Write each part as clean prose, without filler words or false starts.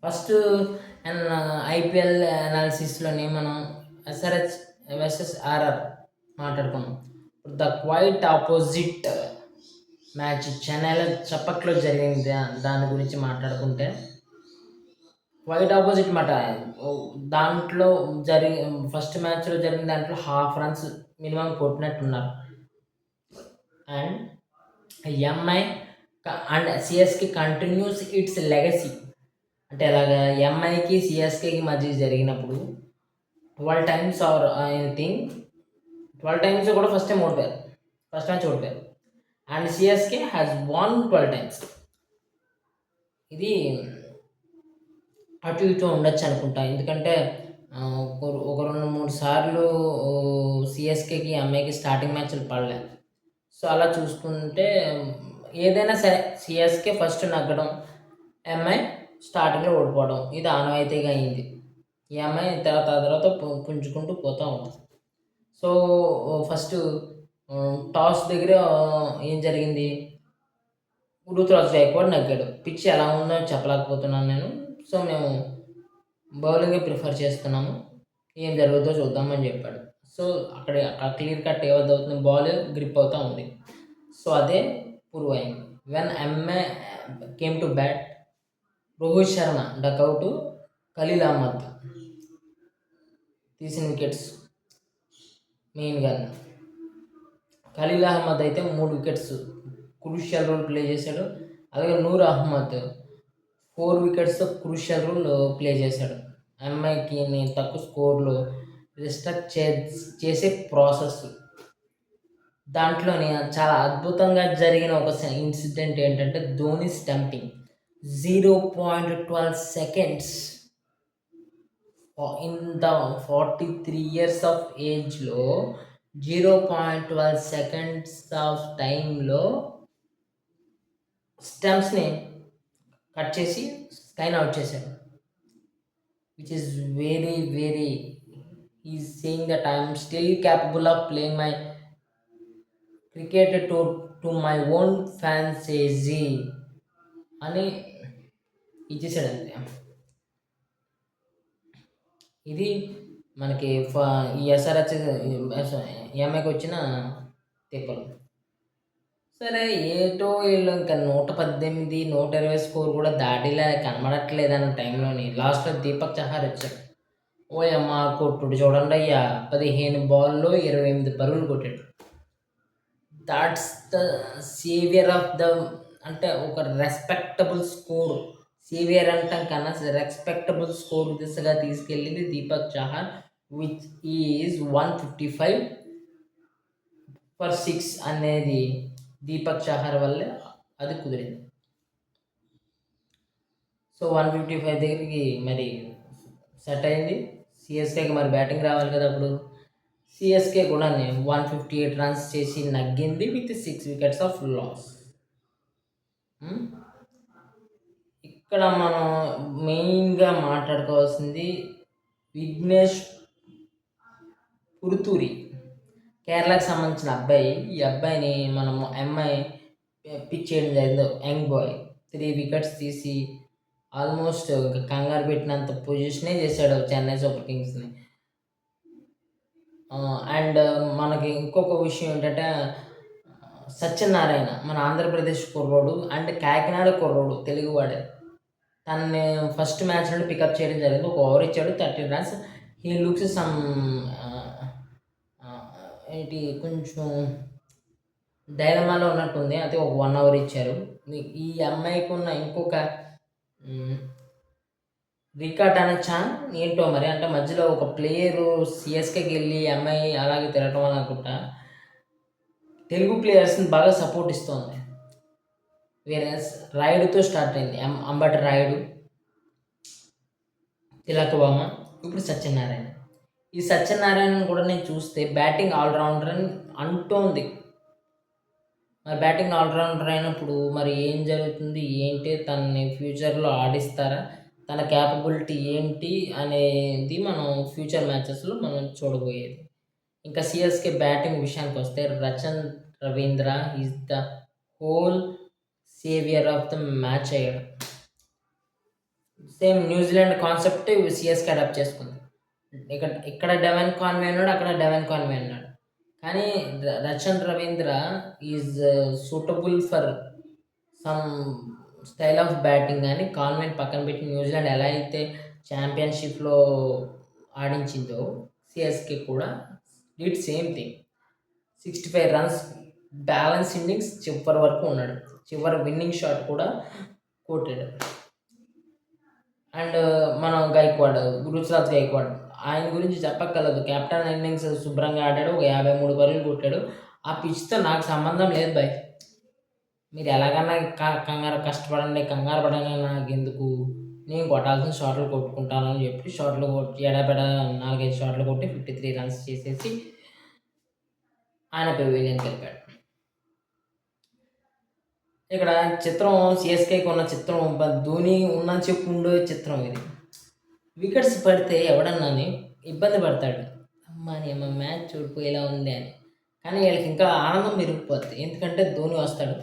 First and IPL అనాలిసిస్లోని మనం SRH versus RR మాట్లాడుకున్నాం. The quite opposite match చెన్నైలో చప్పట్లో జరిగింది. దాని గురించి మాట్లాడుకుంటే క్వైట్ ఆపోజిట్ మాట. దాంట్లో ఫస్ట్ మ్యాచ్లో జరిగిన దాంట్లో హాఫ్ రన్స్ మినిమం కొట్టినట్టున్నారు. And MI and CSK continues it's legacy. అంటే అలాగా ఎంఐకి సిఎస్కేకి మధ్య జరిగినప్పుడు 12 టైమ్స్ ఆర్ ఎనీథింగ్ 12 టైమ్స్ కూడా ఫస్ట్ టైం ఓడిపోయారు. ఫస్ట్ మ్యాచ్ ఓడిపోయారు. And CSK has won 12 times. ఇది అటు ఇటు ఉండొచ్చు అనుకుంటా. ఎందుకంటే ఒక 2-3 సార్లు సిఎస్కేకి ఎంఐకి స్టార్టింగ్ మ్యాచ్లు పడలే. సో అలా చూసుకుంటే ఏదైనా సరే సిఎస్కే ఫస్ట్ నగ్గడం, ఎంఐ స్టార్టింగ్లో ఓడిపోవడం ఇది ఆనవాయితీగా అయింది. ఎంఐ తర్వాత పుంజుకుంటూ పోతూ ఉంటుంది. సో ఫస్ట్ టాస్ దగ్గర ఏం జరిగింది, ఋతురాజ్ గైక్వాడ్ నగ్గాడు. పిచ్ ఎలా ఉందో చెప్పలేకపోతున్నాను నేను. సో మేము బౌలింగే ప్రిఫర్ చేస్తున్నాము, ఏం జరుగుతుందో చూద్దామని చెప్పాడు. సో అక్కడ క్లియర్ కట్ ఏమవుతుంది, బాల్ గ్రిప్ అవుతూ ఉంది. సో అదే ప్రూవ్ అయింది. When MI came to bat, Rohit Sharma duck out, Khaleel Ahmed తీసిన వికెట్స్ మెయిన్గా. ఖలీల్ అహ్మద్ అయితే 3 వికెట్స్ క్రూషియల్ రోల్ ప్లే చేశాడు. అలాగే Noor Ahmed 4 wickets crucial role play చేశాడు. ఎంఐకి తక్కువ స్కోర్లో రిస్ట్రక్ట్ చేసే ప్రాసెస్. దాంట్లోనే చాలా అద్భుతంగా జరిగిన ఒక ఇన్సిడెంట్ ఏంటంటే Dhoni stumping. 0.12 seconds in the 43 years of ఏజ్లో 0.12 సెకండ్స్ ఆఫ్ టైంలో స్టంప్స్ని కట్ చేసి స్కైన్ అవుట్ చేశాడు. Which is very very is saying that I'm still capable of playing my cricket to my own ఫ్యాన్సేజీ అని ఇచ్చేసాడంతే. ఇది మనకి ఈ ఎస్ఆర్హెచ్ ఎంఐకి వచ్చిన తిప్పలు. సరే ఏటో వీళ్ళు ఇంకా 118, 120 స్కోర్ కూడా దాటిలా కనబడట్లేదు అన్న టైంలోని లాస్ట్లో దీపక్ చహార్ వచ్చాడు. ఓయమ్మ కొట్టుడు చూడండి అయ్యా, 15 బాల్లో 28 పరుగులు కొట్టాడు. That's the saviour of the, అంటే ఒక రెస్పెక్టబుల్ స్కోర్. సేవియర్ అంటాం కన్నా రెస్పెక్టబుల్ స్కోర్ దిశగా తీసుకెళ్ళింది దీపక్ చహార్, విచ్ ఈజ్ 155/6 అనేది దీపక్ చహార్ వల్లే అది కుదిరింది. సో 155 దగ్గరికి మరి సెట్ అయింది. సిఎస్కేకి మరి బ్యాటింగ్ రావాలి కదా. అప్పుడు సిఎస్కే కూడా 158 రన్స్ చేసి నగ్గింది విత్ 6 వికెట్స్ ఆఫ్ లాస్. ఇక్కడ మనం మెయిన్గా మాట్లాడుకోవాల్సింది విఘ్నేష్ పురుతూరి, కేరళకు సంబంధించిన అబ్బాయి. ఈ అబ్బాయిని మనము ఎంఐ పిచ్ చేయడం జరిగింది. యంగ్ బాయ్ 3 వికెట్స్ తీసి ఆల్మోస్ట్ కంగారు పెట్టినంత పొజిషనే చేశాడు చెన్నై సూపర్ కింగ్స్ని. అండ్ మనకి ఇంకొక విషయం ఏంటంటే సత్యనారాయణ మన ఆంధ్రప్రదేశ్ కుర్రోడు అండ్ కాకినాడ కుర్రోడు తెలుగువాడే. తనని ఫస్ట్ మ్యాచ్ నుండి పికప్ చేయడం జరిగింది. ఒక ఓవర్ ఇచ్చాడు, 13 రన్స్. హీ లుక్స్ సమ్ ఏంటి కొంచెం డైలమాలో ఉన్నట్టుంది. అయితే ఒక 1 అవర్ ఇచ్చారు. ఈ అమ్మాయికి ఉన్న ఇంకొక రికార్డ్ అనొచ్చా ఏంటో మరి. అంటే మధ్యలో ఒక ప్లేయరు సిఎస్కేకి వెళ్ళి ఎంఐ అలాగే తిరగటం అని అనుకుంటా తెలుగు ప్లేయర్స్ని బాగా సపోర్ట్ ఇస్తుంది. వేరే రాయుడుతో స్టార్ట్ అయింది. అంబటి రాయుడు, తిలకబామ, ఇప్పుడు సత్యనారాయణ. ఈ సత్యనారాయణ కూడా నేను చూస్తే బ్యాటింగ్ ఆల్రౌండర్ అని అంటోంది. మరి బ్యాటింగ్ ఆల్రౌండర్ అయినప్పుడు మరి ఏం జరుగుతుంది ఏంటి, తనని ఫ్యూచర్లో ఆడిస్తారా, తన క్యాపబిలిటీ ఏంటి అనేది మనం ఫ్యూచర్ మ్యాచెస్లో మనం చూడబోయేది. ఇంకా సిఎస్కే బ్యాటింగ్ విషయానికి వస్తే Rachin Ravindra is the whole saviour of the match అయ్యాడు. Same New Zealand concept CSK adopt చేసుకుంది. ఇక్కడ డెవెన్ కాన్వే ఉన్నాడు, అక్కడ డెవెన్ కాన్వే ఉన్నాడు. కానీ Rachin Ravindra is suitable for some style of batting అని కాన్వెంట్ పక్కన పెట్టి న్యూజిలాండ్ ఎలా అయితే ఛాంపియన్షిప్లో ఆడించిందో సిఎస్కే కూడా did same thing. 65 runs balance innings చివరి వరకు ఉన్నాడు. చివరి విన్నింగ్ షాట్ కూడా కొట్టాడు. అండ్ మనం గైక్వాడ్, రుతురాజ్ గైక్వాడ్ ఆయన గురించి చెప్పక్కర్లేదు. కెప్టెన్ ఇన్నింగ్స్ శుభ్రంగా ఆడాడు, ఒక 53 పరుగులు కొట్టాడు. ఆ పిచ్తో నాకు సంబంధం లేదు బాయ్, మీరు ఎలాగన్నా కంగారు కష్టపడండి, కంగారు పడండి, నాకెందుకు, నేను కొట్టాల్సిన షాట్లు కొట్టుకుంటాను అని చెప్పి షాట్లు కొట్టి ఎడబెడ 4-5 షాట్లు కొట్టి 53 రన్స్ చేసేసి ఆయన పెవిలియన్కి వెళ్ళిపోయాడు. ఇక్కడ చిత్రం సిఎస్కేకి ఉన్న చిత్రం ధోని ఉన్న చెప్పు ఉండే చిత్రం ఇది. వికెట్స్ పడితే ఎవడన్నాని ఇబ్బంది పడతాడు, అమ్మా నీ అమ్మ మ్యాచ్ చూడిపోయేలా ఉంది అని. కానీ వీళ్ళకి ఇంకా ఆనందం పెరిగిపోద్ది, ఎందుకంటే ధోని వస్తాడు.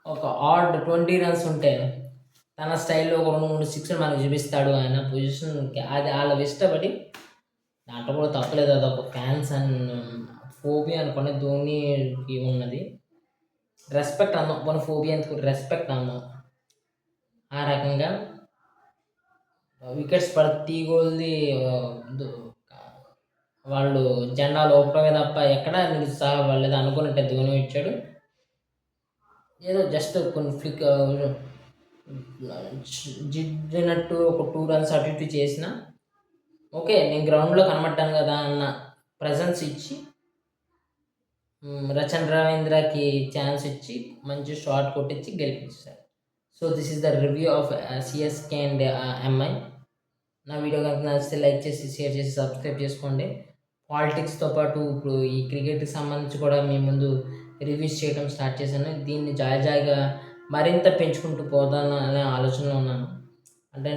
ఒక ఆడ్ 20 రన్స్ ఉంటే తన స్టైల్లో ఒక 2-3 సిక్స్లు మనకు చూపిస్తాడు. ఆయన పొజిషన్కి అది వాళ్ళకి ఇష్టపడి, దాంట్లో కూడా తప్పలేదు, అదొక ఫ్యాన్స్ అండ్ ఫోబియా అనుకోండి ధోనికి ఉన్నది. రెస్పెక్ట్ అన్నాం, మన ఫోబియా ఎందుకు, రెస్పెక్ట్ అన్నాం. ఆ రకంగా వికెట్స్ ప్రతి గోల్ది వాళ్ళు జెండా లోపలమే తప్ప ఎక్కడ నిరుత్సాహపడలేదు. అనుకున్నట్టే ధోని ఇచ్చాడు. ఏదో జస్ట్ కొన్ని ఫ్లిక్ జిడ్డినట్టు ఒక 2 రన్స్ అటు ఇటు చేసిన ఓకే, నేను గ్రౌండ్లో కనబడ్డాను కదా అన్న ప్రజెన్స్ ఇచ్చి రచన్ రవీంద్రకి ఛాన్స్ ఇచ్చి మంచి షాట్ కొట్టించి గెలిపించారు. So this is the review of CSK and MI. నా వీడియో కనుక నచ్చితే లైక్ చేసి, షేర్ చేసి, సబ్స్క్రైబ్ చేసుకోండి. పాలిటిక్స్తో పాటు ఇప్పుడు ఈ క్రికెట్కి సంబంధించి కూడా మీ ముందు రివ్యూస్ చేయడం స్టార్ట్ చేశాను. దీన్ని జాయిగా మరింత పెంచుకుంటూ పోదాను అనే ఆలోచనలో ఉన్నాను. అంటే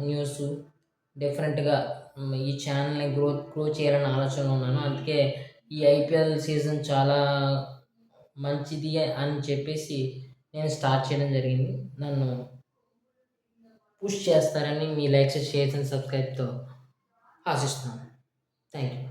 న్యూస్ డిఫరెంట్గా ఈ ఛానల్ని గ్రో చేయాలని ఆలోచనలో ఉన్నాను. అందుకే ఈ ఐపీఎల్ సీజన్ చాలా మంచిది అని చెప్పేసి నేను స్టార్ట్ చేయడం జరిగింది. నన్ను పుష్ చేస్తారని మీ లైక్స్, షేర్స్ అండ్ సబ్స్క్రైబ్తో ఆశిస్తున్నాను. Thank you.